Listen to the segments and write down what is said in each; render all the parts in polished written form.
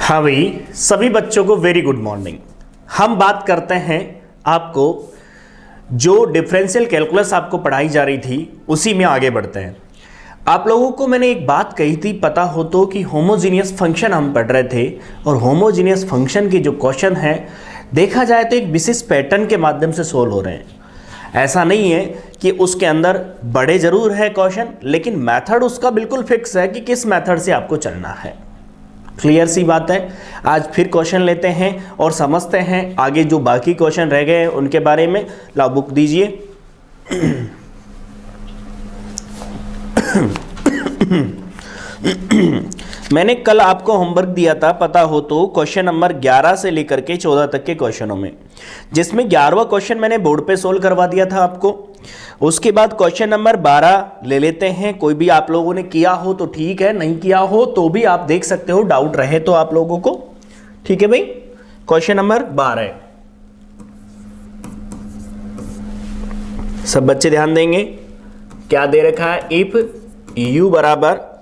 हाँ भाई, सभी बच्चों को वेरी गुड मॉर्निंग। हम बात करते हैं आपको जो डिफरेंशियल कैलकुलस आपको पढ़ाई जा रही थी उसी में आगे बढ़ते हैं। आप लोगों को मैंने एक बात कही थी, पता हो तो, कि होमोजीनियस फंक्शन हम पढ़ रहे थे और होमोजीनियस फंक्शन के जो क्वेश्चन हैं देखा जाए तो एक विशेष पैटर्न के माध्यम से सोल्व हो रहे हैं। ऐसा नहीं है कि उसके अंदर बड़े जरूर है क्वेश्चन, लेकिन मेथड उसका बिल्कुल फिक्स है कि किस मेथड से आपको चलना है। क्लियर सी बात है। आज फिर क्वेश्चन लेते हैं और समझते हैं आगे जो बाकी क्वेश्चन रह गए हैं उनके बारे में। लाओ बुक दीजिए। मैंने कल आपको होमवर्क दिया था, पता हो तो, क्वेश्चन नंबर 11 से लेकर के 14 तक के क्वेश्चनों में, जिसमें 11वां क्वेश्चन मैंने बोर्ड पे सोल्व करवा दिया था आपको। उसके बाद क्वेश्चन नंबर 12 ले लेते हैं। कोई भी आप लोगों ने किया हो तो ठीक है, नहीं किया हो तो भी आप देख सकते हो, डाउट रहे तो आप लोगों को। ठीक है भाई। क्वेश्चन नंबर 12 सब बच्चे ध्यान देंगे। क्या दे रखा है? इफ u बराबर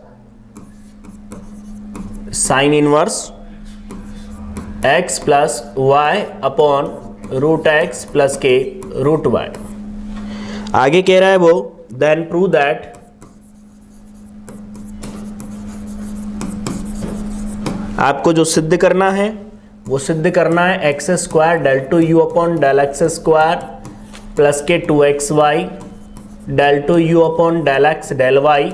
sine inverse x plus y upon root x plus के रूट वाई। आगे कह रहा है वो, देन प्रूव दैट आपको जो सिद्ध करना है वो सिद्ध करना है x square del two u upon del x square plus के 2xy del two u upon del x del y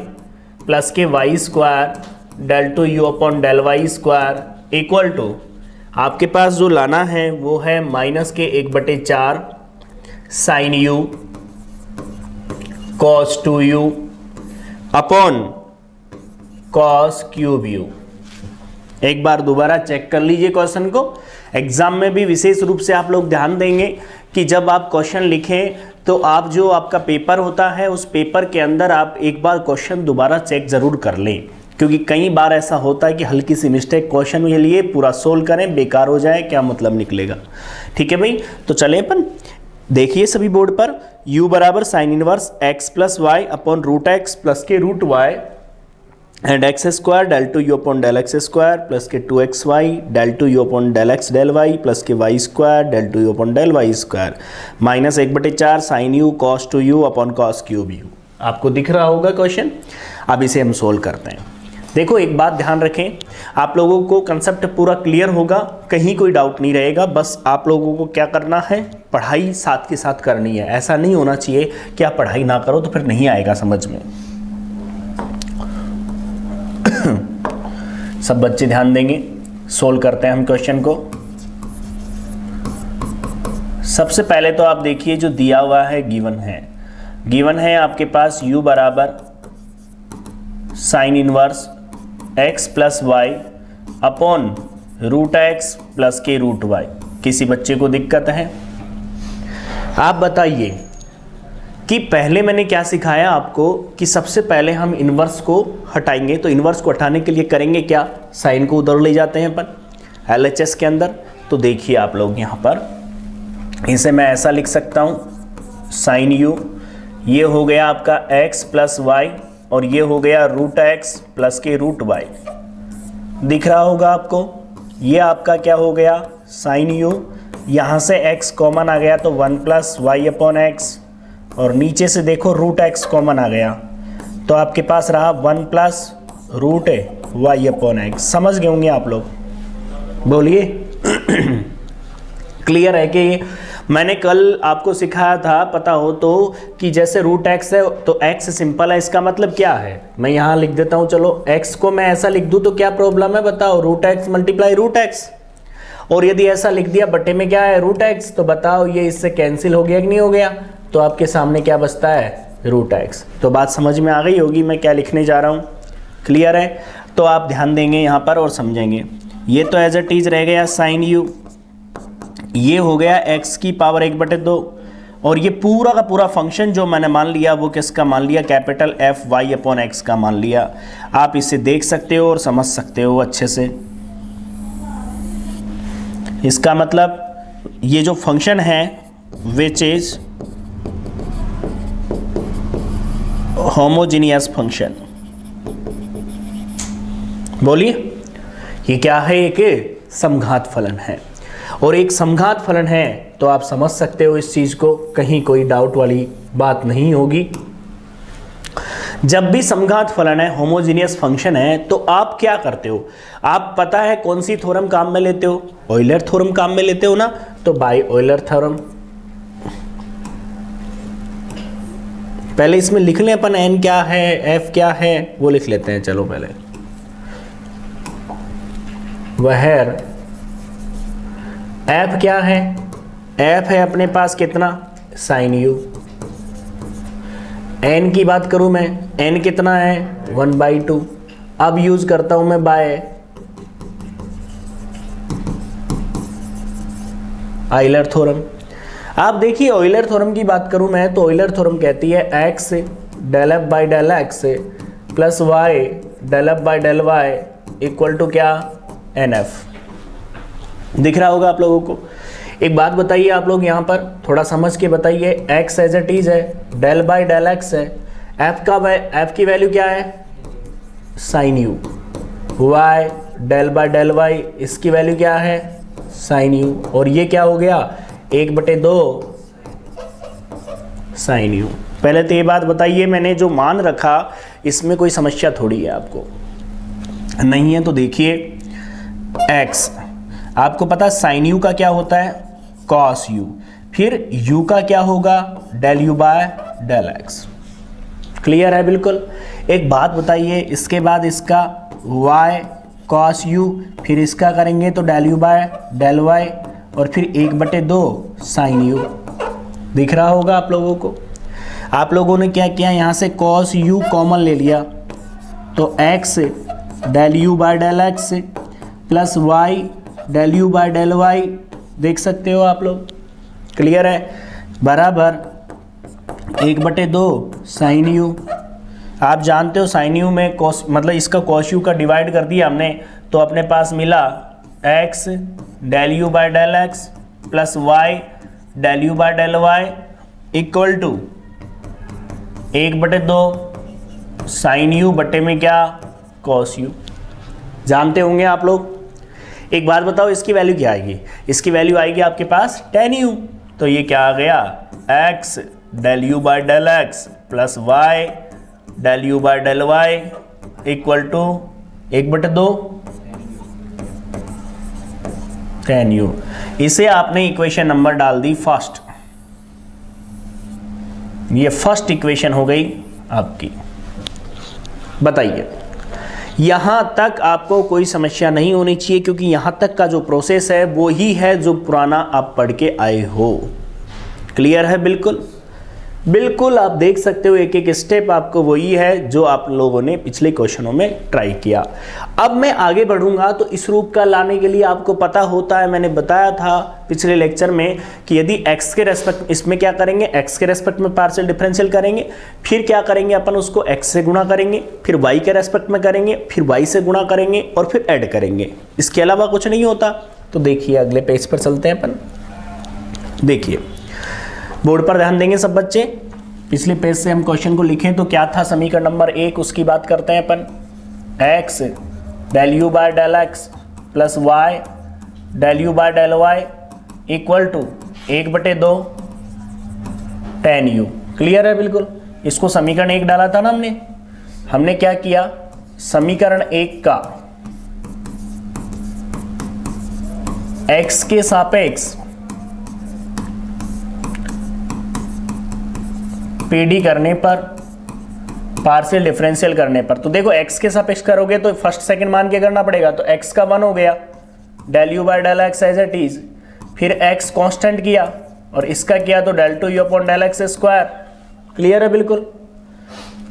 plus के y square del two u upon del y square equal to, आपके पास जो लाना है वो है minus के 1/4 sine u cos 2u upon cos cube u. एक बार दोबारा चेक कर लीजिए क्वेश्चन को। एग्जाम में भी विशेष रूप से आप लोग ध्यान देंगे कि जब आप क्वेश्चन लिखें तो आप जो आपका पेपर होता है उस पेपर के अंदर आप एक बार क्वेश्चन दोबारा चेक जरूर कर लें, क्योंकि कई बार ऐसा होता है कि हल्की सी मिस्टेक क्वेश्चन के लिए पूरा सोल्व करें, बेकार हो जाए, क्या मतलब निकलेगा। ठीक है भाई, तो चलें अपन देखिए सभी बोर्ड पर, u बराबर sine inverse x plus y upon root x plus के root y and x square del two u upon del x square plus के 2xy del two u upon del x del y plus के y square del two u upon del y square minus 1/4 sine u cos 2u upon cos cube u. आपको दिख रहा होगा question. अब इसे हम solve करते हैं। देखो एक बात ध्यान रखें, आप लोगों को कंसेप्ट पूरा क्लियर होगा, कहीं कोई डाउट नहीं रहेगा। बस आप लोगों को क्या करना है, पढ़ाई साथ के साथ करनी है। ऐसा नहीं होना चाहिए कि आप पढ़ाई ना करो तो फिर नहीं आएगा समझ में। सब बच्चे ध्यान देंगे। सोल्व करते हैं हम क्वेश्चन को। सबसे पहले तो आप देखिए जो दिया हुआ है, गिवन है आपके पास u बराबर sine inverse x plus y upon root x plus के रूट वाई। किसी बच्चे को दिक्कत है? आप बताइए कि पहले मैंने क्या सिखाया आपको कि सबसे पहले हम इन्वर्स को हटाएंगे। तो इन्वर्स को हटाने के लिए करेंगे क्या, साइन को उधर ले जाते हैं अपन LHS के अंदर। तो देखिए आप लोग यहाँ पर, इसे मैं ऐसा लिख सकता हूँ, साइन यू, ये हो गया आपका x प्लस वाई और ये हो गया रूट एक्स प्लस के रूट वाई। दिख रहा होगा आपको, ये आपका क्या हो गया, साइन यू, यहाँ से x कॉमन आ गया तो 1 प्लस वाई अपॉन एक्स, और नीचे से देखो रूट एक्स कॉमन आ गया तो आपके पास रहा 1 plus root y upon x. समझ गए होंगे आप लोग, बोलिए। क्लियर है कि ये मैंने कल आपको सिखाया था, पता हो तो, कि जैसे रूट एक्स है तो x सिंपल है, इसका मतलब क्या है, मैं यहाँ लिख देता हूँ। चलो x को मैं ऐसा लिख दूँ तो क्या प्रॉब्लम है बताओ, root x multiply root x. और यदि ऐसा लिख दिया बटे में क्या है, रूट एक्स, तो बताओ ये इससे कैंसिल हो गया कि नहीं हो गया। तो आपके सामने क्या बचता है, रूट एक्स। तो बात समझ में आ गई होगी मैं क्या लिखने जा रहा हूँ। क्लियर है? तो आप ध्यान देंगे यहाँ पर और समझेंगे। ये तो एज इट इज रह गया साइन यू, ये हो गया x की पावर 1/2, और ये पूरा का पूरा फंक्शन जो मैंने मान लिया वो किसका मान लिया, capital F y upon x का मान लिया। आप इसे देख सकते हो और समझ सकते हो अच्छे से। इसका मतलब ये जो फंक्शन है विच इज होमोजीनियस फंक्शन, बोलिए ये क्या है, एक समघात फलन है। और एक समघात फलन है तो आप समझ सकते हो इस चीज को, कहीं कोई डाउट वाली बात नहीं होगी। जब भी समघात फलन है, होमोजीनियस फंक्शन है, तो आप क्या करते हो, आप पता है कौन सी थ्योरम काम में लेते हो, ऑयलर थ्योरम काम में लेते हो ना, तो बाय ऑयलर थ्योरम। पहले इसमें लिख लें अपन n क्या है, f क्या है, वो लिख लेते हैं। चलो पहले वह f क्या है, f है अपने पास कितना, साइन u। n की बात करूं मैं, n कितना है, 1/2। अब यूज करता हूं मैं बाय ऑयलर थ्योरम। आप देखिए ऑयलर थ्योरम की बात करूं मैं, तो ऑयलर थ्योरम कहती है x del f by del x plus y del f by del y equal to क्या, NF। दिख रहा होगा आप लोगों को। एक बात बताइए आप लोग यहाँ पर थोड़ा समझ के बताइए, x एज इट इज है, डेल बाई डेल एक्स है, f की वैल्यू क्या है, sine u, y del by del y, इसकी वैल्यू क्या है, साइन u, और ये क्या हो गया, 1/2 साइन u। पहले तो ये बात बताइए, मैंने जो मान रखा इसमें कोई समस्या थोड़ी है, आपको नहीं है तो देखिए x, आपको पता साइन u का क्या होता है, कॉस u, फिर u का क्या होगा, del u by del x। Clear है बिल्कुल। एक बात बताइए, इसके बाद इसका y कॉस u, फिर इसका करेंगे तो del u by del y, और फिर 1/2 साइन u। दिख रहा होगा आप लोगों को। आप लोगों ने क्या किया, यहाँ से कॉस u कॉमन ले लिया, तो x del u by del x plus y del u by del y, देख सकते हो आप लोग। क्लियर है, बराबर 1/2 साइन u। आप जानते हो साइन u में कॉस, मतलब इसका कॉस u का डिवाइड कर दिया हमने, तो अपने पास मिला x del u by del x plus y del u by del y equal to 1/2 sine u बटे में क्या, कॉस u। जानते होंगे आप लोग। एक बात बताओ, इसकी वैल्यू क्या आएगी, इसकी वैल्यू आएगी आपके पास tan u, तो ये क्या आ गया, x del u by del x plus y del u by del y equal to 1/2 tan u। इसे आपने इक्वेशन नंबर डाल दी फर्स्ट, ये फर्स्ट इक्वेशन हो गई आपकी। बताइए, यहां तक आपको कोई समस्या नहीं होनी चाहिए, क्योंकि यहां तक का जो प्रोसेस है वो ही है जो पुराना आप पढ़ के आए हो। क्लियर है बिल्कुल। बिल्कुल आप देख सकते हो, एक एक स्टेप आपको वही है जो आप लोगों ने पिछले क्वेश्चनों में ट्राई किया। अब मैं आगे बढ़ूंगा तो इस रूप का लाने के लिए आपको पता होता है, मैंने बताया था पिछले लेक्चर में कि यदि x के रेस्पेक्ट, इसमें क्या करेंगे, x के रेस्पेक्ट में पार्शियल डिफरेंशियल करेंगे, फिर क्या करेंगे अपन उसको x से गुणा करेंगे, फिर y के रेस्पेक्ट में करेंगे, फिर y से गुणा करेंगे और फिर ऐड करेंगे। इसके अलावा कुछ नहीं होता। तो देखिए अगले पेज पर चलते हैं अपन। देखिए बोर्ड पर ध्यान देंगे सब बच्चे। पिछले पेज से हम क्वेश्चन को लिखें तो क्या था, समीकरण नंबर 1, उसकी बात करते हैं अपन। x del u by del x plus y del u by del y equal to 1/2 tan u। Clear है बिल्कुल। इसको समीकरण 1 डाला था ना हमने क्या किया, समीकरण 1 का x के सापेक्ष पीडी करने पर, पार्शियल डिफरेंशियल करने पर, तो देखो x के सापेक्ष करोगे तो फर्स्ट सेकंड मान के करना पड़ेगा, तो x का 1 हो गया, del u by del x as it is, फिर x कांस्टेंट किया और इसका किया तो del two u upon del x square. Clear है बिल्कुल।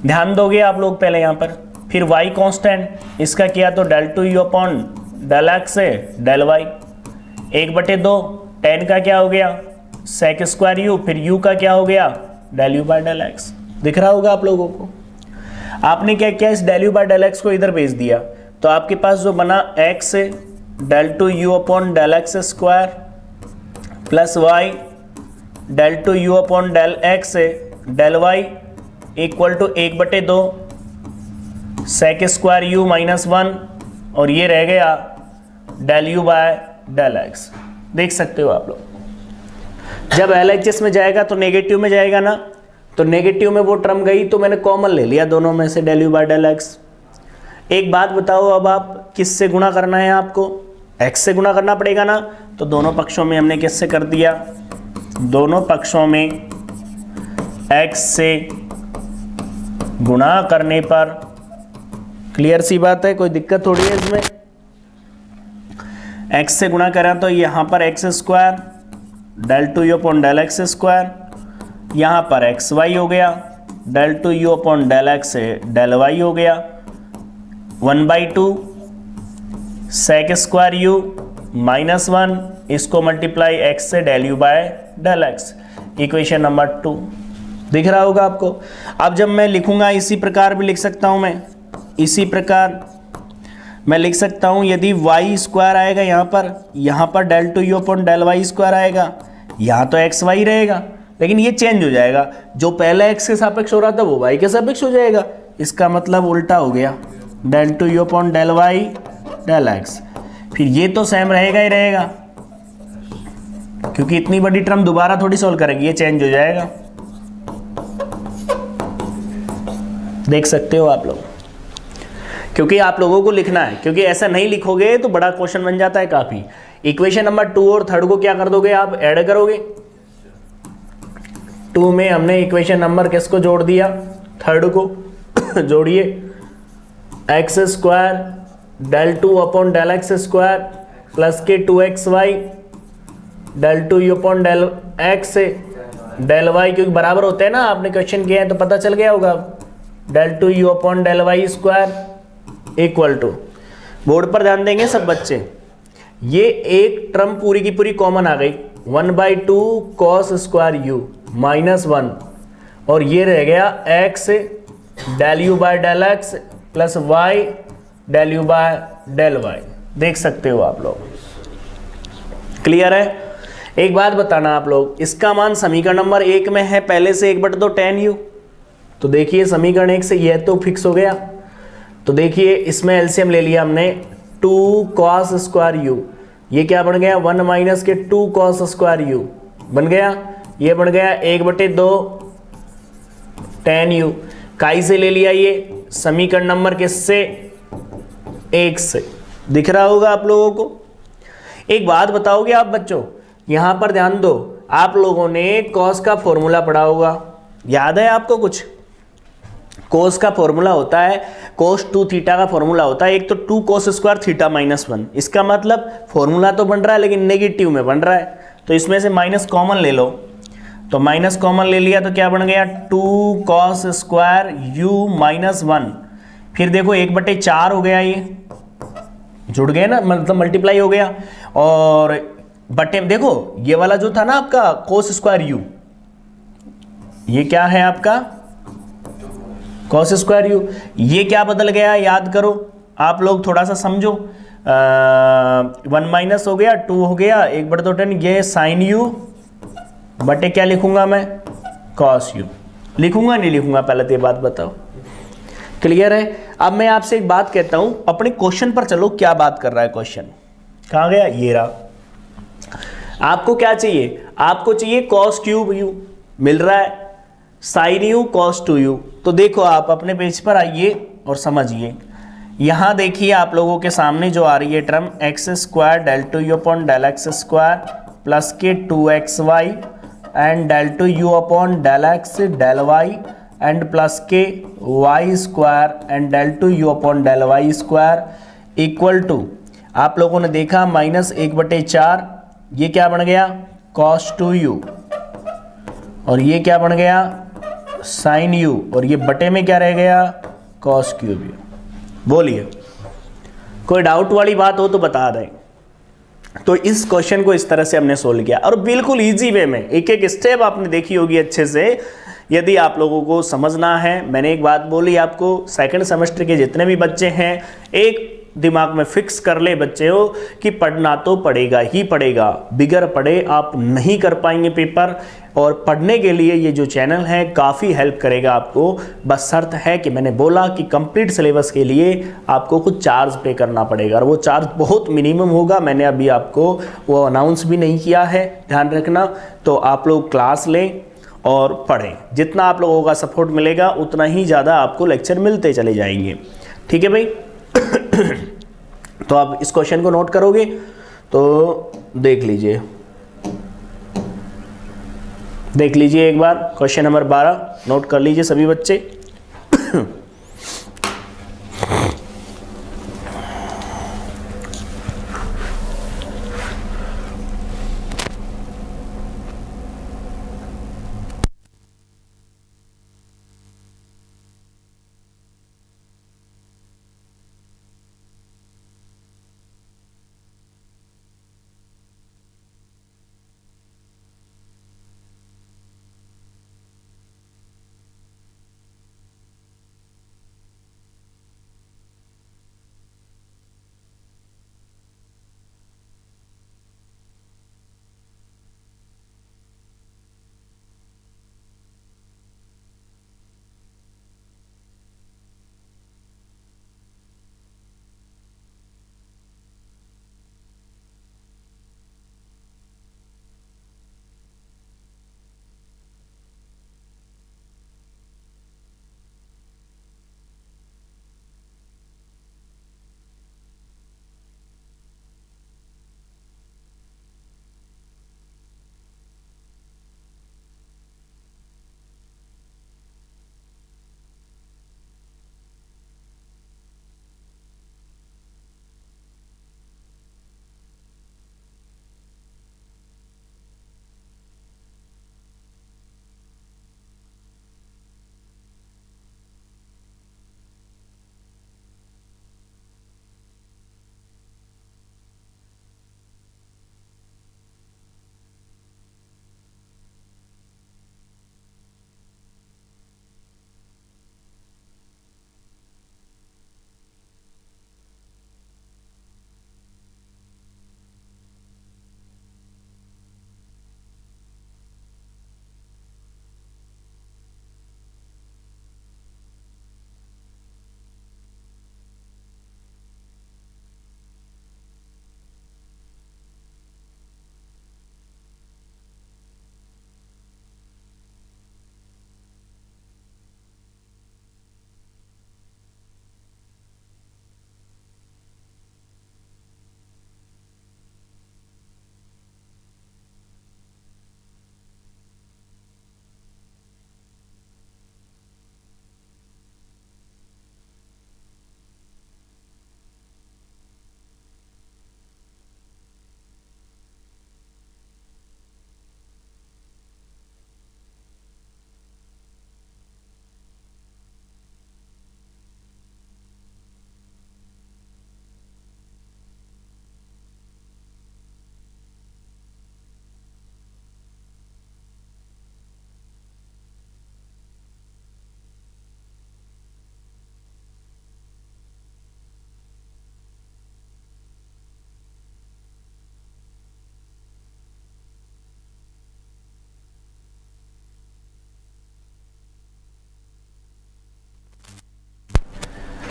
ध्यान दोगे आप लोग पहले यहाँ पर। फिर y कांस्टेंट, इसका किया तो del two u upon del x del y, 1/2 tan का क्या हो गया, सेक स्क्वायर u, फिर u का क्या हो गया, del u by del x. दिख रहा होगा आप लोगों को। आपने क्या किया, इस del u by del x को इधर भेज दिया, तो आपके पास जो बना x del two u upon del x square plus y del two u upon del x del y equal to 1/2 sec square u -1, और ये रह गया del u by del x. देख सकते हो आप लोग, जब LHS में जाएगा तो नेगेटिव में जाएगा ना, तो नेगेटिव में वो टर्म गई तो मैंने कॉमन ले लिया दोनों में से, del u by del x. एक बात बताओ, अब आप किससे गुणा करना है आपको? x से गुणा करना पड़ेगा ना, तो दोनों पक्षों में हमने किससे कर दिया? दोनों पक्षों में x से गुणा करने पर, क्लियर सी बात है, कोई दिक्कत थोड़ी है इसमें। x से गुणा करें तो यहाँ पर x square del two u upon del x square, यहाँ पर एक्स वाई हो गया, del two u upon del x del y हो गया, 1/2 सेक स्क्वायर यू -1, इसको मल्टीप्लाई x से del u by del x, equation number 2। दिख रहा होगा आपको। अब जब मैं लिखूंगा इसी प्रकार भी लिख सकता हूं, मैं इसी प्रकार मैं लिख सकता हूं, यदि y स्क्वायर आएगा यहाँ पर del two u upon del y square आएगा, यहाँ तो एक्स वाई रहेगा, लेकिन ये चेंज हो जाएगा, जो पहले x के सापेक्ष हो रहा था वो y के सापेक्ष हो जाएगा, इसका मतलब उल्टा हो गया, del two u upon del y del x. फिर ये तो सेम रहेगा ही रहेगा, क्योंकि इतनी बड़ी टर्म दोबारा थोड़ी सॉल्व करेंगे, ये चेंज हो जाएगा। देख सकते हो आप लोग, क्योंकि आप लोगों को लिखना है, क्योंकि ऐसा नहीं लिखोगे तो बड़ा क्वेश्चन बन जाता है काफी। इक्वेशन नंबर 2 और 3 को क्या कर दोगे आप? ऐड करोगे। 2 में हमने इक्वेशन नंबर किसको जोड़ दिया? 3 को जोड़िए, x square del two upon del x square plus के 2xy del two u upon del x del y, क्योंकि बराबर होते हैं ना, आपने क्वेश्चन किया है तो पता चल गया होगा, del two u upon del y square equal to, board पर ध्यान देंगे सब बच्चे, ये एक टर्म पूरी की पूरी कॉमन आ गई, 1/2 cos स्क्वायर यू -1, और ये रह गया x del u by del x plus y del u by del y. देख सकते हो आप लोग, क्लियर है? एक बात बताना आप लोग, इसका मान समीकरण नंबर 1 में है पहले से 1/2 tan u, तो देखिए समीकरण 1 से यह तो फिक्स हो गया, तो देखिए इसमें एलसीएम ले लिया हमने, 2 cos स्क्वायर यू, ये क्या बन गया? 1 माइनस के 2 cos स्क्वायर यू बन गया, ये बन गया 1/2 tan u, काई से ले लिया ये समीकरण नंबर किससे? 1 से। दिख रहा होगा आप लोगों को। एक बात बताओगे आप बच्चों, यहां पर ध्यान दो, आप लोगों ने cos का फॉर्मूला पढ़ा होगा, याद है आपको कुछ? cos का फॉर्मूला होता है, cos 2 थीटा का फॉर्मूला होता है, एक तो 2 cos स्क्वायर थीटा -1, इसका मतलब फॉर्मूला तो बन रहा है लेकिन नेगेटिव में बन रहा है, तो इसमें से माइनस कॉमन ले लो, तो माइनस कॉमन ले लिया तो क्या बन गया? 2 cos स्क्वायर u -1, फिर देखो 1/4 हो गया, ये जुड़ गए ना, मतलब मल्टीप्लाई हो गया, और बटे देखो ये वाला जो था ना आपका cos स्क्वायर u, ये क्या है आपका? cos स्क्वायर u, ये क्या बदल गया? याद करो आप लोग, थोड़ा सा समझो, 1 माइनस हो गया, 2 हो गया, 1/2 tan, ये साइन u बटे क्या लिखूंगा मैं? cos u। लिखूंगा नहीं लिखूंगा पहले तो ये बात बताओ, क्लियर है? अब मैं आपसे एक बात कहता हूं, अपने क्वेश्चन पर चलो, क्या बात कर रहा है क्वेश्चन? कहां गया? ये रहा। आपको क्या चाहिए? आपको चाहिए cos क्यूब u, मिल रहा है sin u cos 2u। तो देखो आप अपने पेज पर आइए और समझिए, यहां देखिए आप लोगों के सामने जो आ रही है term, x square del two u upon del x square plus के 2xy and del two u upon del x del y and plus के y square and del two u upon del y square equal to, आप लोगों ने देखा -1/4, ये क्या बन गया? cos 2u, और ये क्या बन गया? sin u, और ये बटे में क्या रह गया? cos cube u। बोलिए, कोई डाउट वाली बात हो तो बता दें। तो इस क्वेश्चन को इस तरह से हमने सोल्व किया, और बिल्कुल इजी वे में, एक एक स्टेप आपने देखी होगी अच्छे से। यदि आप लोगों को समझना है, मैंने एक बात बोली आपको, सेकंड सेमेस्टर के जितने भी बच्चे हैं, एक दिमाग में फिक्स कर ले बच्चे हो कि पढ़ना तो पड़ेगा ही पड़ेगा, बिगर पढ़े आप नहीं कर पाएंगे पेपर। और पढ़ने के लिए ये जो चैनल है काफ़ी हेल्प करेगा आपको। बस शर्त है कि मैंने बोला कि कंप्लीट सिलेबस के लिए आपको कुछ चार्ज पे करना पड़ेगा और वो चार्ज बहुत मिनिमम होगा। मैंने अभी आपको वो अनाउंस भी नहीं किया है, ध्यान रखना। तो आप लोग क्लास लें और पढ़ें, जितना आप लोगों का सपोर्ट मिलेगा उतना ही ज़्यादा आपको लेक्चर मिलते चले जाएंगे, ठीक है भाई। तो आप इस क्वेश्चन को नोट करोगे तो देख लीजिए एक बार। क्वेश्चन नंबर 12 नोट कर लीजिए सभी बच्चे।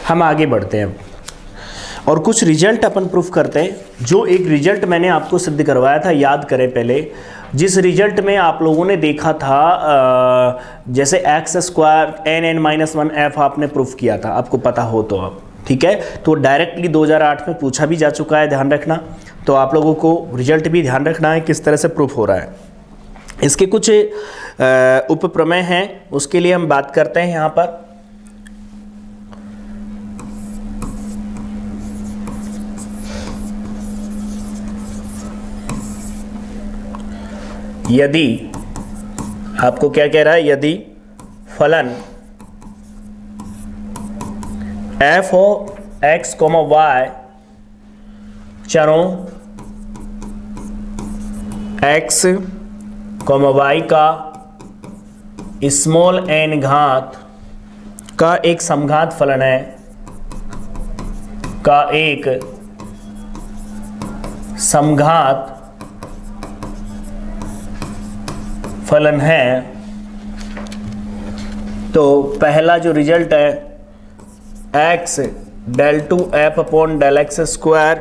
हम आगे बढ़ते हैं और कुछ रिजल्ट अपन प्रूफ करते हैं। जो एक रिजल्ट मैंने आपको सिद्ध करवाया था, याद करें पहले, जिस रिजल्ट में आप लोगों ने देखा था जैसे एक्स स्क्वायर n(n-1)f आपने प्रूफ किया था, आपको पता हो तो अब ठीक है। तो डायरेक्टली 2008 में पूछा भी जा चुका है, ध्यान रखना। तो आप लोगों को रिजल्ट भी ध्यान रखना है किस तरह से प्रूफ हो रहा है। इसके कुछ उपप्रमेय हैं, उसके लिए हम बात करते हैं यहाँ पर। यदि आपको क्या कह रहा है, यदि फलन f हो x, y चरों x, y का स्मॉल n घात का एक समघात फलन है, का एक समघात फलन है, तो पहला जो रिजल्ट है x del 2 f upon del x square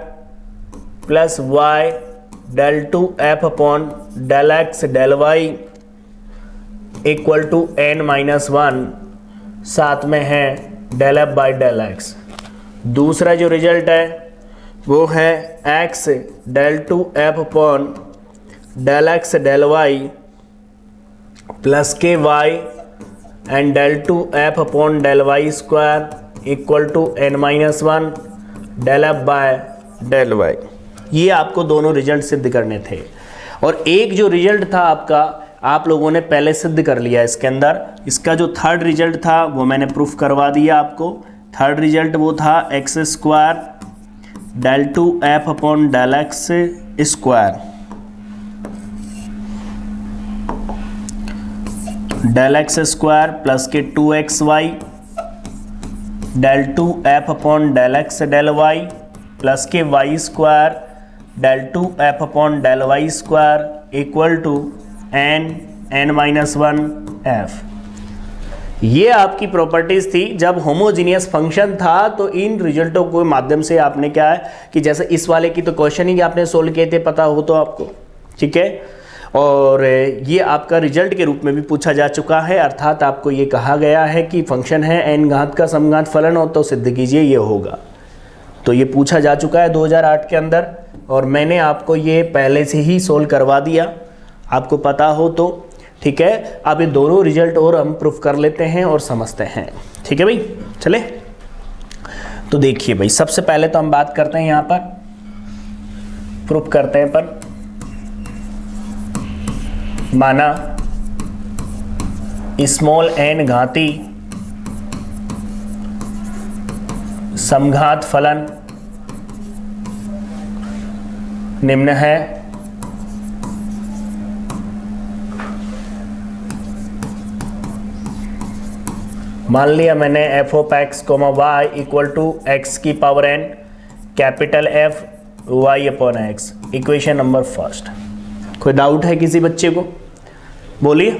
plus y del 2 f upon del x del y equal to n-1, साथ में है del f by del x। दूसरा जो रिजल्ट है वो है x del 2 f upon del x del y plus के y and del 2 f upon del y square equal to n-1 del f by del y। ये आपको दोनों result सिद्ध करने थे, और एक जो रिजल्ट था आपका आप लोगों ने पहले सिद्ध कर लिया इसके अंदर। इसका जो थर्ड रिजल्ट था वो मैंने प्रूफ करवा दिया आपको। थर्ड रिजल्ट वो था x square del 2 f upon del x square del x square plus के 2xy del 2 f upon del x del y plus के y square del 2 f upon del y square equal to n-1 f। ये आपकी properties थी। जब homogeneous function था तो इन रिजल्टों के माध्यम से आपने क्या है कि जैसे इस वाले की तो क्वेश्चन ही आपने सोल्व किए थे, पता हो तो आपको, ठीक है। और ये आपका रिजल्ट के रूप में भी पूछा जा चुका है, अर्थात आपको ये कहा गया है कि फंक्शन है n घात का समघात फलन हो तो सिद्ध कीजिए, ये होगा। तो ये पूछा जा चुका है 2008 के अंदर, और मैंने आपको ये पहले से ही सोल्व करवा दिया, आपको पता हो तो, ठीक है। अब ये दोनों रिजल्ट और हम प्रूफ कर लेते हैं और समझते हैं, ठीक है भाई। चले तो देखिए भाई, सबसे पहले तो हम बात करते हैं यहाँ पर, प्रूफ करते हैं पर माना स्मॉल n घाती समघात फलन निम्न है। मान लिया मैंने f of x, y equal to x की power n capital F y upon x, equation number first. कोई डाउट है किसी बच्चे को? बोलिए।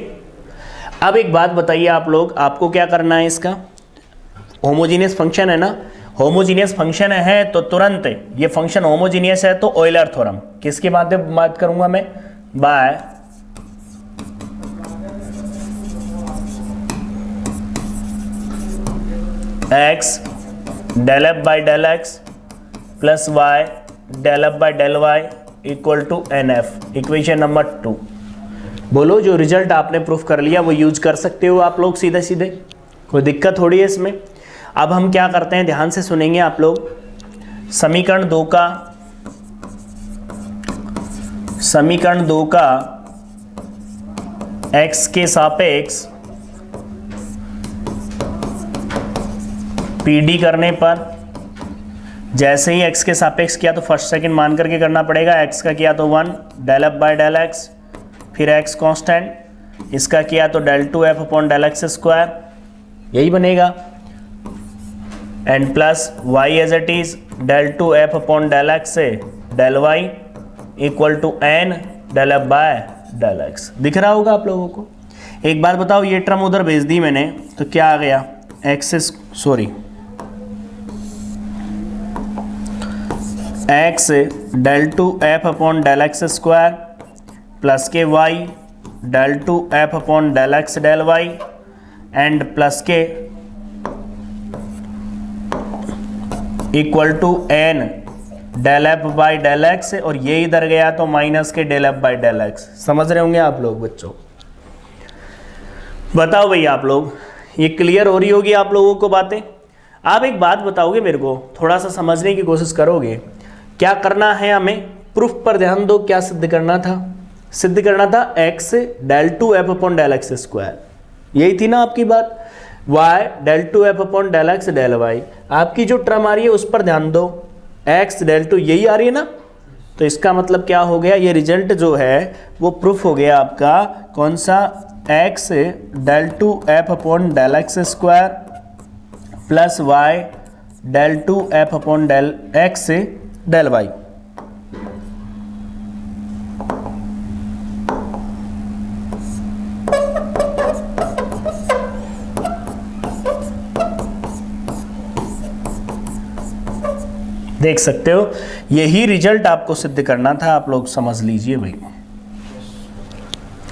अब एक बात बताइए आप लोग, आपको क्या करना है, इसका होमोजीनियस फंक्शन है ना, होमोजीनियस फंक्शन है तो तुरंत ये फंक्शन होमोजीनियस है तो ऑयलर थ्योरम किसके माध्यम बात करूंगा मैं, by x del f by del x plus y del f by del y equal to nf, equation number 2। बोलो, जो रिजल्ट आपने प्रूफ कर लिया वो यूज कर सकते हो आप लोग सीधे सीधे, कोई दिक्कत थोड़ी है इसमें। अब हम क्या करते हैं, ध्यान से सुनेंगे आप लोग। समीकरण 2 का x के सापेक्ष PD करने पर, जैसे ही x के सापेक्ष किया तो फर्स्ट सेकंड मान करके करना पड़ेगा। x का किया तो 1 del f by del x, फिर x कांस्टेंट, इसका किया तो del 2 f upon del x square, यही बनेगा, and plus y as it is del 2 f upon del x से del y equal to n del f by del x। दिख रहा होगा आप लोगों को। एक बात बताओ, ये टर्म उधर भेज दी मैंने तो क्या आ गया, x del 2 f upon del x square plus के y del 2 f upon del x del y and plus के equal to n del f by del x, और ये इधर गया तो माइनस के del f by del x। समझ रहे होंगे आप लोग बच्चों। बताओ भैया आप लोग, ये क्लियर हो रही होगी आप लोगों को बातें। आप एक बात बताओगे मेरे को, थोड़ा सा समझने की कोशिश करोगे। क्या करना है हमें, प्रूफ पर ध्यान दो। क्या सिद्ध करना था, सिद्ध करना था x del 2 f upon del x square, यही थी ना आपकी बात। y del 2 f upon del x del y, आपकी जो टर्म आ रही है उस पर ध्यान दो, x del 2 यही आ रही है ना, तो इसका मतलब क्या हो गया, ये रिजल्ट जो है वो प्रूफ हो गया आपका। कौन सा, x del 2 f upon del x square plus y del two f upon del x del y. देख सकते हो, यही रिजल्ट आपको सिद्ध करना था, आप लोग समझ लीजिए भाई।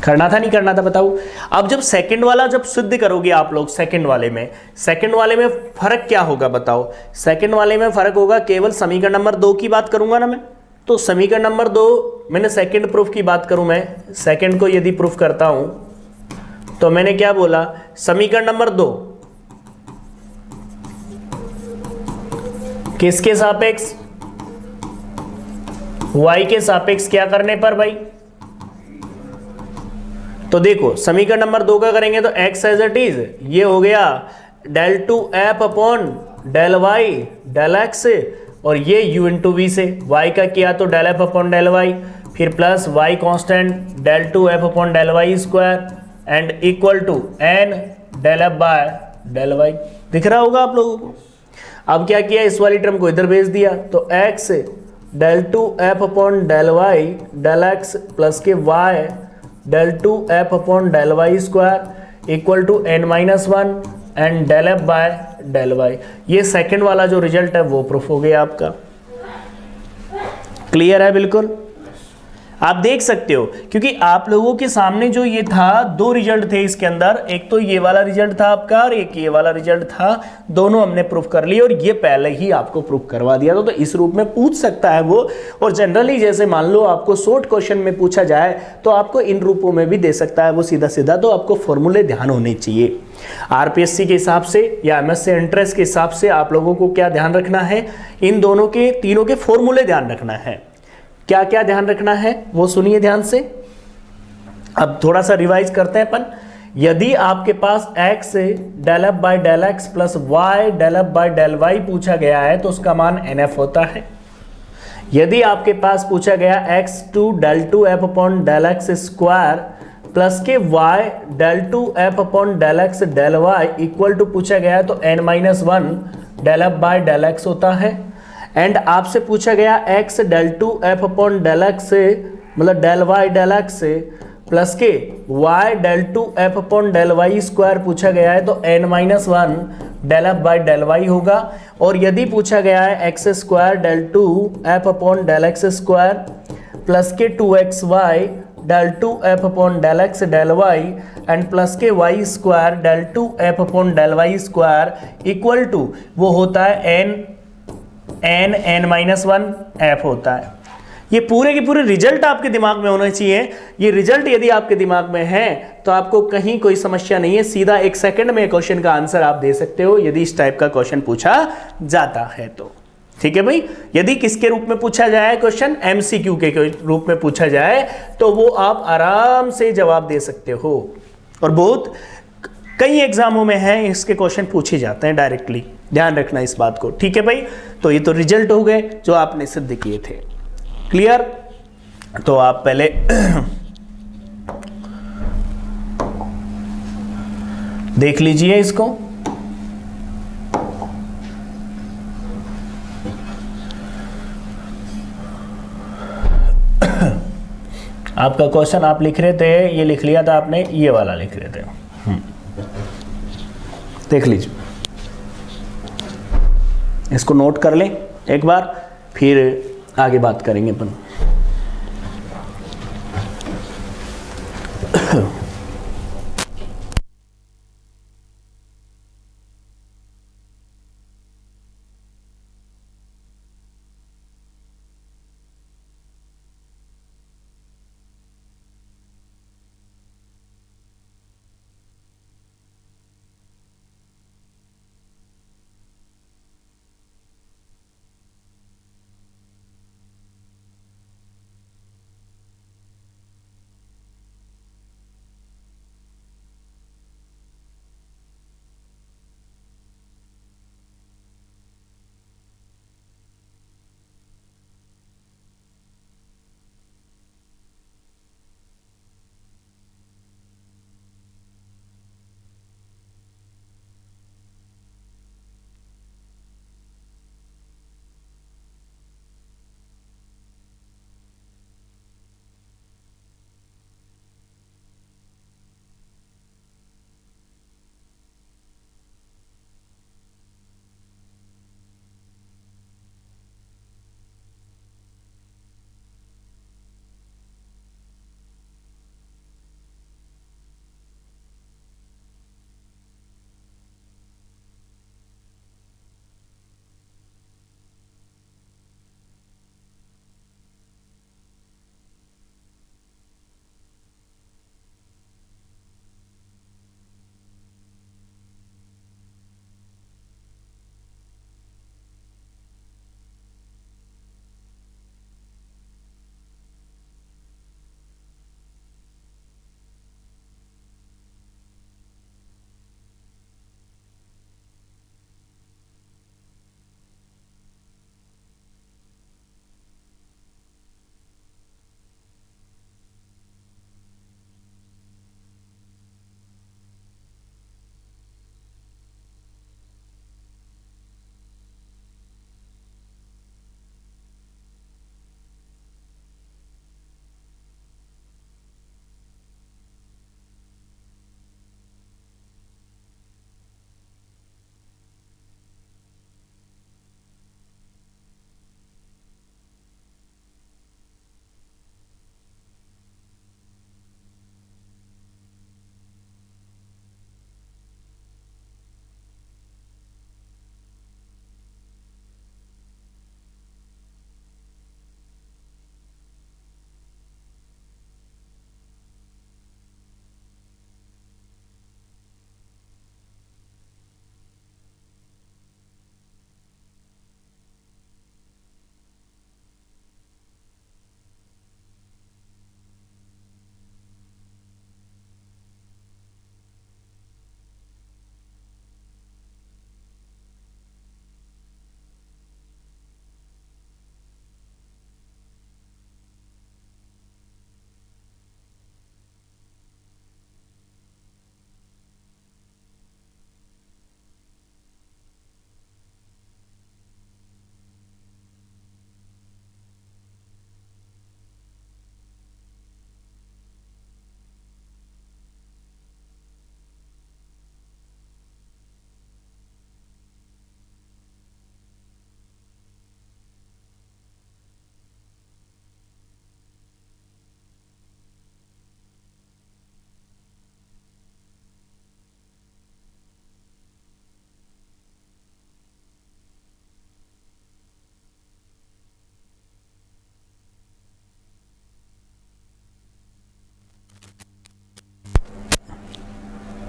करना था नहीं करना था बताओ। अब जब सेकंड वाला जब सिद्ध करोगे आप लोग, सेकंड वाले में फर्क क्या होगा बताओ। सेकंड वाले में फर्क होगा, केवल समीकरण नंबर 2 की बात करूंगा ना मैं, तो समीकरण नंबर 2 मैंने सेकंड प्रूफ की बात करूं, मैं सेकंड को यदि प्रूफ करता हूं तो मैंने क्या बोला, समीकरण नंबर 2 किसके सापेक्ष, y के सापेक्ष क्या करने पर भाई। तो देखो समीकरण नंबर 2 का करेंगे तो x एज इट इज, ये हो गया del two f upon del y del x, और ये u इंटू वी से y का किया तो del f upon del y, फिर plus y constant del two f upon del y square and equal to n del f by del y. दिख रहा होगा आप लोगों को। अब क्या किया, इस वाली टर्म को इधर भेज दिया तो x del two f upon del y del x plus के y del two f upon del y square equal to n minus one and del f by del y. ये सेकंड वाला जो result है वो proof हो गया आपका। Clear है बिल्कुल। आप देख सकते हो, क्योंकि आप लोगों के सामने जो ये था, 2 रिजल्ट थे इसके अंदर, एक तो ये वाला रिजल्ट था आपका और एक ये वाला रिजल्ट था, दोनों हमने प्रूफ कर लिए और ये पहले ही आपको प्रूफ करवा दिया था। तो इस रूप में पूछ सकता है वो, और जनरली जैसे मान लो आपको शॉर्ट क्वेश्चन में पूछा जाए तो आपको इन रूपों में भी दे सकता है वो सीधा सीधा। तो आपको फॉर्मूले ध्यान होने चाहिए आरपीएससी के हिसाब से या एमएससी एंट्रेंस के हिसाब से। आप लोगों को क्या ध्यान रखना है, इन दोनों के तीनों के फॉर्मूले ध्यान रखना है। क्या क्या ध्यान रखना है वो सुनिए ध्यान से। अब थोड़ा सा रिवाइज करते हैं अपन। यदि आपके पास x del f by del x plus y del f by del y पूछा गया है तो उसका मान nf होता है। यदि आपके पास पूछा गया x two del two f upon del x square plus के y del two f upon del x del y equal to पूछा गया है तो n minus one del f by del x होता है। एंड आपसे पूछा गया x del two f upon del x से मतलब डेल वाई डेल एक्स से प्लस के y del two f upon del y square पूछा गया है तो n minus one del f by del y होगा। और यदि पूछा गया है x square del two f upon del x square plus के 2xy del two f upon del x del y and plus के y square del two f upon del y square equal to वो होता है n minus one F होता है। ये पूरे के पूरे रिजल्ट आपके दिमाग में होने चाहिए। ये रिजल्ट यदि आपके दिमाग में है तो आपको कहीं कोई समस्या नहीं है, सीधा 1 सेकंड में क्वेश्चन का आंसर आप दे सकते हो यदि इस टाइप का क्वेश्चन पूछा जाता है तो। ठीक है भाई। यदि किसके रूप में पूछा जाए क्वेश्चन, एमसीक्यू के रूप में पूछा जाए तो वो आप आराम से जवाब दे सकते हो। और बहुत कई एग्जामों में है इसके क्वेश्चन पूछे जाते हैं डायरेक्टली, ध्यान रखना इस बात को। ठीक है भाई। तो ये तो रिजल्ट हो गए जो आपने सिद्ध किए थे। क्लियर। तो आप पहले देख लीजिए इसको। आपका क्वेश्चन आप लिख रहे थे, ये लिख लिया था आपने, ये वाला लिख रहे थे। देख लीजिए, इसको नोट कर लें एक बार, फिर आगे बात करेंगे अपन।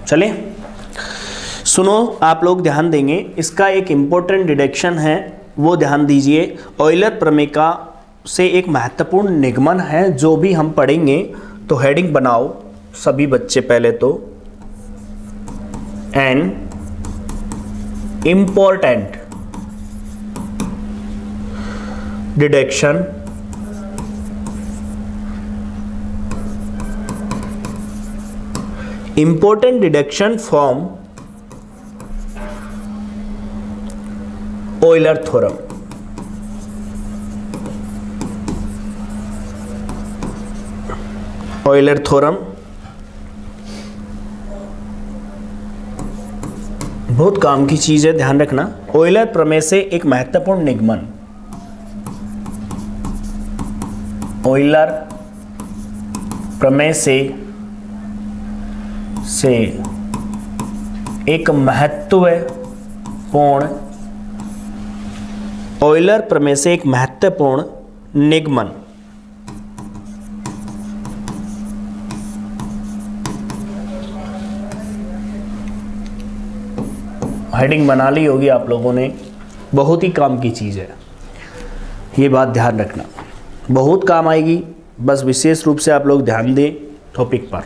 चलिए सुनो, आप लोग ध्यान देंगे, इसका एक इम्पोर्टेंट डिडक्शन है वो ध्यान दीजिए। ऑयलर प्रमेय का से एक महत्वपूर्ण निगमन है जो भी हम पढ़ेंगे। तो हेडिंग बनाओ सभी बच्चे पहले तो, an important deduction important deduction from Euler theorem। Euler theorem बहुत काम की चीज है, ध्यान रखना। ऑयलर प्रमेय से एक महत्वपूर्ण निगमन, ऑयलर प्रमेय से एक महत्वपूर्ण, ऑयलर प्रमेय से एक महत्वपूर्ण निगमन, हेडिंग बना ली होगी आप लोगों ने, बहुत ही काम की चीज है, ये बात ध्यान रखना, बहुत काम आएगी। बस विशेष रूप से आप लोग ध्यान दें टॉपिक पर।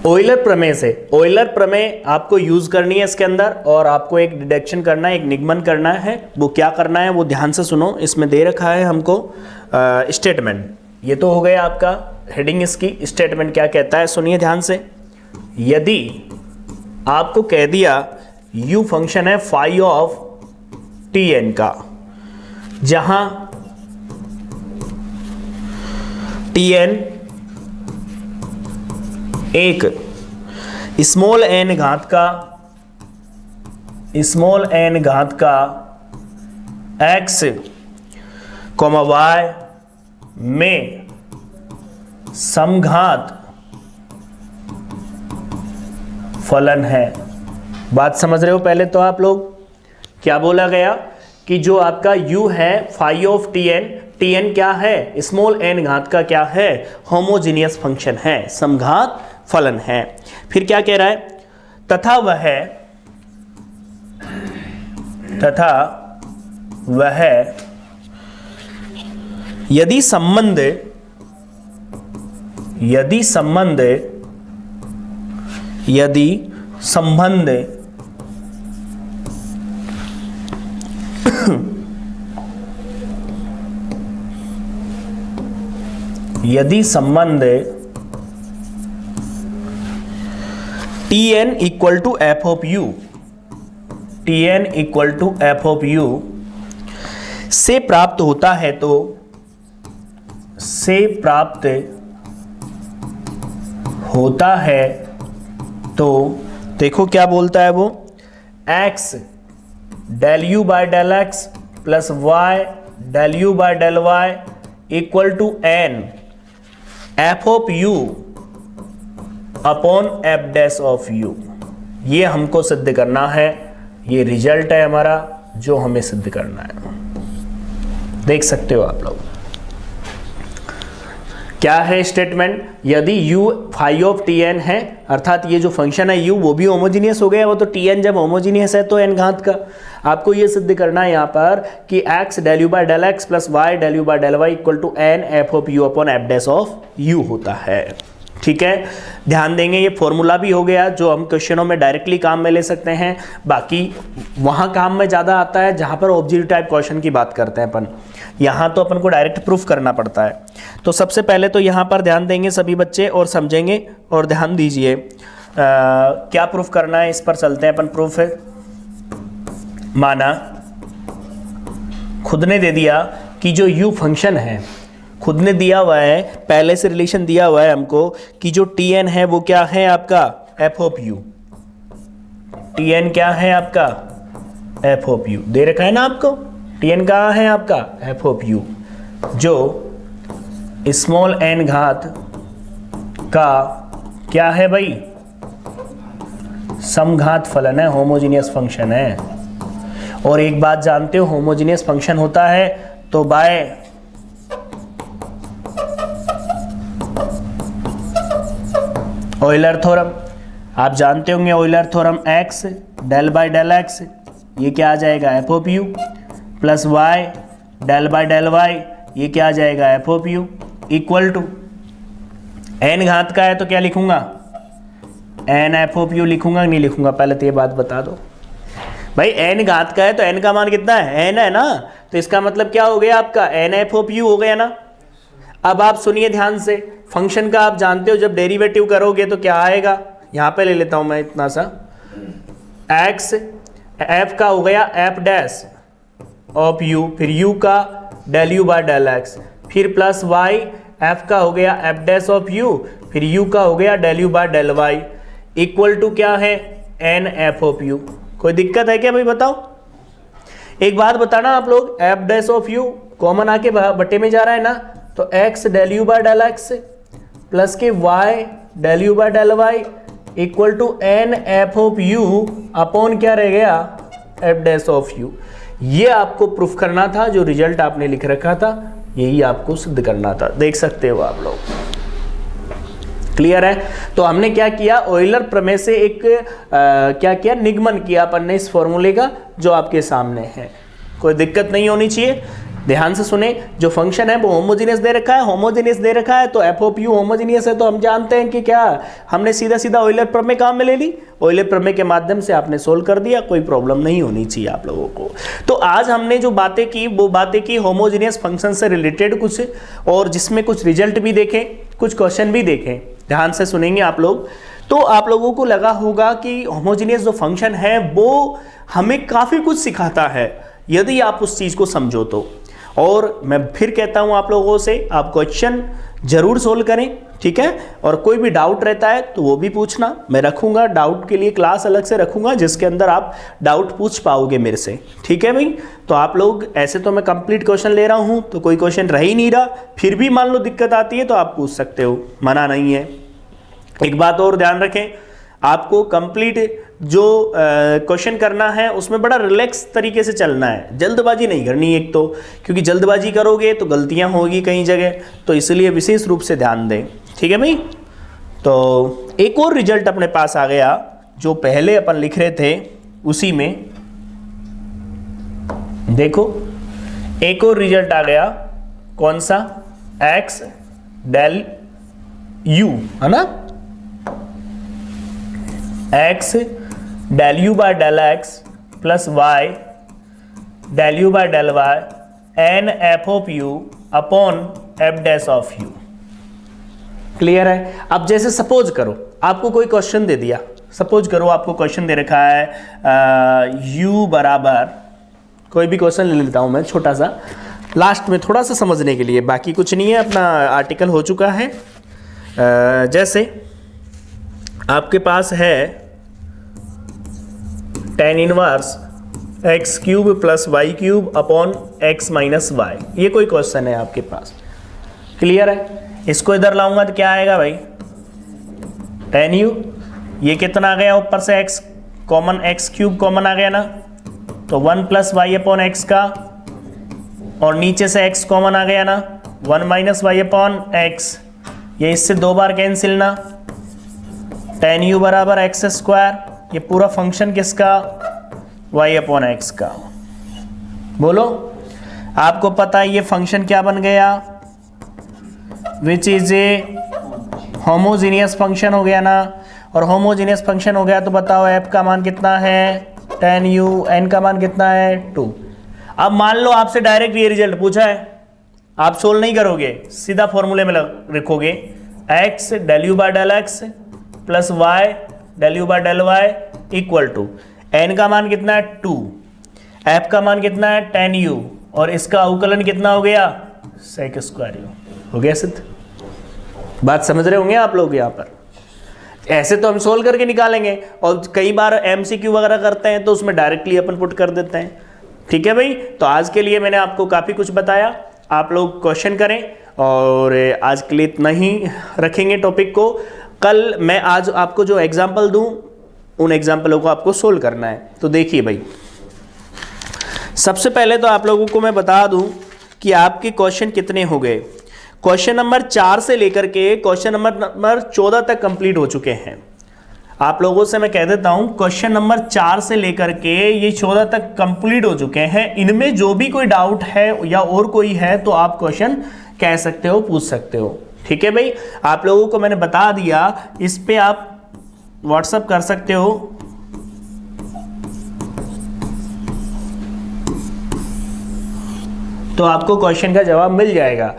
ऑयलर प्रमेय से, ऑयलर प्रमेय आपको यूज करनी है इसके अंदर, और आपको एक डिडक्शन करना है, एक निगमन करना है। वो क्या करना है वो ध्यान से सुनो। इसमें दे रखा है हमको स्टेटमेंट, ये तो हो गया आपका हेडिंग। इसकी स्टेटमेंट क्या कहता है सुनिए ध्यान से। यदि आपको कह दिया u फंक्शन है फाई ऑफ tn का, जहां tn एक स्मॉल n घात का x, y में समघात फलन है। बात समझ रहे हो? पहले तो आप लोग क्या बोला गया कि जो आपका u है फाई ऑफ tn, tn क्या है? स्मॉल n घात का क्या है? होमोजीनियस फंक्शन है, समघात फलन है। फिर क्या कह रहा है? तथा वह यदि संबंध Tn equal to f of u से प्राप्त होता है, तो देखो क्या बोलता है वो, x del u by del x plus y del u by del y equal to n f of u upon f dash of u. ये हमको सिद्ध करना है, ये रिजल्ट है हमारा जो हमें सिद्ध करना है। देख सकते हो आप लोग क्या है स्टेटमेंट। यदि u फाई ऑफ tn है, अर्थात ये जो फंक्शन है u वो भी होमोजीनियस हो गया, वो तो tn जब होमोजीनियस है तो n घात का। आपको ये सिद्ध करना है यहाँ पर कि x del u by del x plus y del u by del y equal to n f of u upon f dash of u होता है। ठीक है, ध्यान देंगे। ये फॉर्मूला भी हो गया जो हम क्वेश्चनों में डायरेक्टली काम में ले सकते हैं, बाकी वहाँ काम में ज़्यादा आता है जहाँ पर ऑब्जेक्टिव टाइप क्वेश्चन की बात करते हैं अपन। यहाँ तो अपन को डायरेक्ट प्रूफ करना पड़ता है। तो सबसे पहले तो यहाँ पर ध्यान देंगे सभी बच्चे और समझेंगे और ध्यान दीजिए क्या प्रूफ करना है, इस पर चलते हैं अपन। प्रूफ है, माना खुद ने दे दिया कि जो u फंक्शन है, खुद ने दिया हुआ है, पहले से रिलेशन दिया हुआ है हमको कि जो tn है वो क्या है आपका f ऑफ u। tn क्या है आपका f ऑफ u, दे रखा है ना आपको। tn कहाँ है आपका f ऑफ u, जो स्मॉल n घात का क्या है भाई, समघात फलन है, होमोजीनियस फंक्शन है। और एक बात जानते हो, होमोजीनियस फंक्शन होता है तो बाय ऑयलर थ्योरम, आप जानते होंगे Euler theorem x del by del x, ये क्या आ जाएगा f of u, plus y del by del y, ये क्या आ जाएगा f of u, equal to n घात का है तो क्या लिखूंगा n एफ ऑफ यू लिखूंगा नहीं लिखूंगा, पहले तो ये बात बता दो भाई। n घात का है तो n का मान कितना है, n है ना, तो इसका मतलब क्या हो गया आपका n एफ ऑफ यू हो गया ना। अब आप सुनिए ध्यान से, फंक्शन का आप जानते हो जब डेरिवेटिव करोगे तो क्या आएगा, यहाँ पे ले लेता हूं मैं इतना सा, x f का हो गया f डैश ऑफ u, फिर u का del u by del x, फिर प्लस y f का हो गया f डैश ऑफ u, फिर u का हो गया del u by del y, equal to क्या है n f ऑफ u। कोई दिक्कत है क्या भाई बताओ। एक बात बताना आप लोग, f dash of u common आके बटे में जा रहा है ना, तो x del u by del x plus के y del u by del y equal to n f of u upon क्या रह गया f डैश ऑफ u। ये आपको प्रूफ करना था, जो रिजल्ट आपने लिख रखा था यही आपको सिद्ध करना था, देख सकते हो आप लोग। क्लियर है। तो हमने क्या किया, ऑयलर प्रमेय से एक क्या किया, निगमन किया अपन ने इस फॉर्मूले का जो आपके सामने है। कोई दिक्कत नहीं होनी चाहिए, ध्यान से सुने। जो फंक्शन है वो होमोजेनियस दे रखा है, होमोजेनियस दे रखा है तो एफ ऑफ यू होमोजेनियस है, तो हम जानते हैं कि क्या हमने सीधा सीधा ऑयलर प्रमेय काम में ले ली, ऑयलर प्रमेय के माध्यम से आपने सोल्व कर दिया, कोई प्रॉब्लम नहीं होनी चाहिए आप लोगों को। तो आज हमने जो बातें की वो बातें की होमोजेनियस फंक्शन से रिलेटेड कुछ, और जिसमें कुछ रिजल्ट भी देखें, कुछ क्वेश्चन भी देखें, ध्यान से सुनेंगे आप लोग। तो आप लोगों को लगा होगा कि होमोजेनियस जो फंक्शन है वो हमें काफ़ी कुछ सिखाता है यदि आप उस चीज़ को समझो तो। और मैं फिर कहता हूं आप लोगों से, आप क्वेश्चन जरूर सोल्व करें, ठीक है। और कोई भी डाउट रहता है तो वो भी पूछना, मैं रखूंगा डाउट के लिए क्लास अलग से रखूंगा जिसके अंदर आप डाउट पूछ पाओगे मेरे से, ठीक है भाई। तो आप लोग, ऐसे तो मैं कंप्लीट क्वेश्चन ले रहा हूं तो कोई क्वेश्चन रह ही नहीं रहा, फिर भी मान लो दिक्कत आती है तो आप पूछ सकते हो, मना नहीं है। एक बात और ध्यान रखें, आपको कंप्लीट जो क्वेश्चन करना है उसमें बड़ा रिलैक्स तरीके से चलना है, जल्दबाजी नहीं करनी एक तो, क्योंकि जल्दबाजी करोगे तो गलतियां होगी कई जगह, तो इसलिए विशेष रूप से ध्यान दें, ठीक है भाई। तो एक और रिजल्ट अपने पास आ गया जो पहले अपन लिख रहे थे उसी में, देखो एक और रिजल्ट आ गया, कौन सा, x डेल u है ना, x del u by del x plus y del u by del y n f of u upon f dash of u। Clear है। अब जैसे सपोज करो आपको कोई क्वेश्चन दे दिया, सपोज करो आपको क्वेश्चन दे रखा है u बराबर, कोई भी क्वेश्चन ले लेता हूं मैं छोटा सा, लास्ट में थोड़ा सा समझने के लिए, बाकी कुछ नहीं है, अपना आर्टिकल हो चुका है। जैसे आपके पास है tan inverse x cube plus y cube upon x minus y, ये कोई क्वेश्चन है आपके पास। क्लियर है। इसको इधर लाऊंगा तो क्या आएगा भाई, tan u, ये कितना आ गया ऊपर से x common, x cube common आ गया ना, तो 1 प्लस वाई अपॉन एक्स का, और नीचे से x कॉमन आ गया ना, 1 माइनस वाई अपॉन एक्स, ये इससे दो बार कैंसिल ना, tan u बराबर एक्स स्क्वायर, ये पूरा फंक्शन किसका, y अपॉन एक्स का। बोलो, आपको पता है ये फंक्शन क्या बन गया, which is a homogeneous function हो गया ना, और होमोजीनियस फंक्शन हो गया तो बताओ f का मान कितना है, tan u, n का मान कितना है 2। अब मान लो आपसे डायरेक्ट ये रिजल्ट पूछा है, आप सोल्व नहीं करोगे, सीधा फॉर्मूले में रखोगे, x del u by del x plus y del u by del y equal to n का मान कितना है 2, f का मान कितना है tan u, और इसका अवकलन कितना हो गया sec स्क्वायर u, हो गया सिद्ध। बात समझ रहे होंगे आप लोग यहाँ पर। ऐसे तो हम सोल्व करके निकालेंगे, और कई बार MCQ वगैरह करते हैं तो उसमें डायरेक्टली अपन पुट कर देते हैं, ठीक है भाई। तो आज के लिए मैंने आपको काफ़ी कुछ बताया, आप लोग क्वेश्चन करें, और आज के लिए इतना ही रखेंगे टॉपिक को। कल मैं आज आपको जो एग्जाम्पल दूं उन एग्जाम्पलों को आपको सोल्व करना है। तो देखिए भाई, सबसे पहले तो आप लोगों को मैं बता दूं कि आपके क्वेश्चन कितने हो गए। क्वेश्चन नंबर 4 से लेकर के क्वेश्चन नंबर 14 तक कंप्लीट हो चुके हैं। आप लोगों से मैं कह देता हूं, क्वेश्चन नंबर 4 से लेकर के ये 14 तक कंप्लीट हो चुके हैं। इनमें जो भी कोई डाउट है या और कोई है तो आप क्वेश्चन कह सकते हो, पूछ सकते हो। ठीक है भाई, आप लोगों को मैंने बता दिया, इस पे आप व्हाट्सएप कर सकते हो। तो आपको क्वेश्चन का जवाब मिल जाएगा।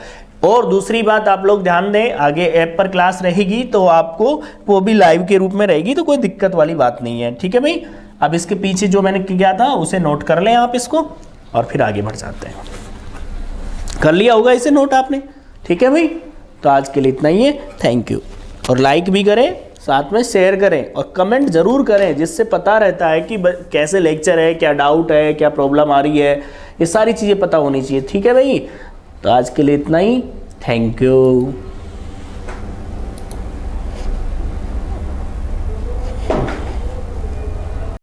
और दूसरी बात आप लोग ध्यान दें, आगे ऐप पर क्लास रहेगी तो आपको वो भी लाइव के रूप में रहेगी, तो कोई दिक्कत वाली बात नहीं है। ठीक है भाई, अब इसके पीछे जो मैंने किया था उसे नोट कर लें आप इसको, और फिर आगे बढ़ जाते हैं। कर लिया होगा इसे नोट आपने? ठीक है भाई, तो आज के लिए इतना ही है। Thank you. और लाइक भी करें, साथ में शेयर करें और कमेंट जरूर करें, जिससे पता रहता है कि कैसे लेक्चर है, क्या डाउट है, क्या प्रॉब्लम आ रही है, ये सारी चीज़ें पता होनी चाहिए। ठीक है भाई, तो आज के लिए इतना ही। Thank you.